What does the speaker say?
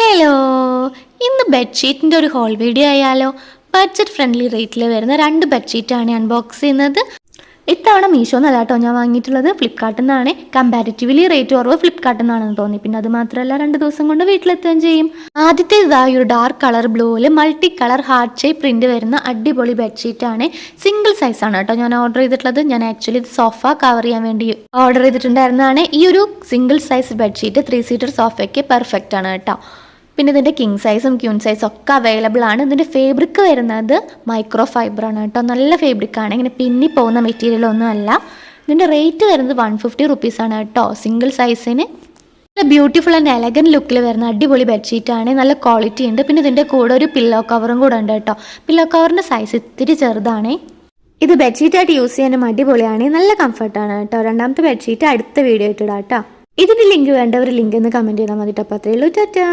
Hello, ഇന്ന് ബെഡ്ഷീറ്റിൻ്റെ ഒരു whole video ആയാലോ. ബഡ്ജറ്റ് ഫ്രണ്ട്ലി റേറ്റിൽ വരുന്ന 2 ബെഡ്ഷീറ്റാണ് അൺബോക്സ് ചെയ്യുന്നത്. ഇത്തവണ മീഷോ എന്നല്ല കേട്ടോ ഞാൻ വാങ്ങിയിട്ടുള്ളത്, ഫ്ലിപ്കാർട്ടിൽ നിന്നാണ്. കമ്പാരിറ്റീവ്ലി റേറ്റ് കുറവ് ഫ്ലിപ്കാർട്ടിൽ നിന്നാണെന്ന് തോന്നി. പിന്നെ അത് മാത്രമല്ല 2 ദിവസം കൊണ്ട് വീട്ടിലെത്തുകയും ചെയ്യും. ആദ്യത്തെ ഇതായി ഒരു ഡാർക്ക് കളർ ബ്ലൂവിൽ multi colour heart shape print വരുന്ന അടിപൊളി ബെഡ്ഷീറ്റാണ്. സിംഗിൾ സൈസാണ് കേട്ടോ ഞാൻ ഓർഡർ ചെയ്തിട്ടുള്ളത്. ഞാൻ ആക്ച്വലി ഇത് സോഫ കവർ ചെയ്യാൻ വേണ്ടി ഓർഡർ ചെയ്തിട്ടുണ്ടായിരുന്നതാണ്. ഈ ഒരു സിംഗിൾ സൈസ് ബെഡ്ഷീറ്റ് 3 സീറ്റർ സോഫയ്ക്ക് പെർഫെക്റ്റ് ആണ് കേട്ടോ. പിന്നെ ഇതിൻ്റെ കിങ് സൈസും ക്യൂൺ സൈസും ഒക്കെ അവൈലബിൾ ആണ്. ഇതിൻ്റെ ഫേബ്രിക് വരുന്നത് മൈക്രോ ഫൈബറാണ് കേട്ടോ. നല്ല ഫേബ്രിക്കാണ്, ഇങ്ങനെ പിന്നി പോകുന്ന മെറ്റീരിയലൊന്നും അല്ല. ഇതിൻ്റെ റേറ്റ് വരുന്നത് 150 റുപ്പീസാണ് കേട്ടോ സിംഗിൾ സൈസിന്. നല്ല ബ്യൂട്ടിഫുൾ ആൻഡ് എലഗൻറ്റ് ലുക്കിൽ വരുന്ന അടിപൊളി ബെഡ്ഷീറ്റാണ്. നല്ല ക്വാളിറ്റി ഉണ്ട്. പിന്നെ ഇതിൻ്റെ കൂടെ ഒരു പില്ലോ കവറും കൂടെ ഉണ്ട് കേട്ടോ. പില്ലോ കവറിൻ്റെ സൈസ് ഇത്തിരി ചെറുതാണ്. ഇത് ബെഡ്ഷീറ്റായിട്ട് യൂസ് ചെയ്യാനും അടിപൊളിയാണ്, നല്ല കംഫർട്ടാണ് കേട്ടോ. രണ്ടാമത്തെ ബെഡ്ഷീറ്റ് അടുത്ത വീഡിയോ ഇട്ടിടാം കേട്ടോ. ഇതിൻ്റെ ലിങ്ക് വേണ്ടവർ ലിങ്ക് ഒന്ന് കമൻറ്റ് ചെയ്താൽ മതി കേട്ടോ. അപ്പോൾ അത്രയേ ഉള്ളൂ. ടാറ്റാ.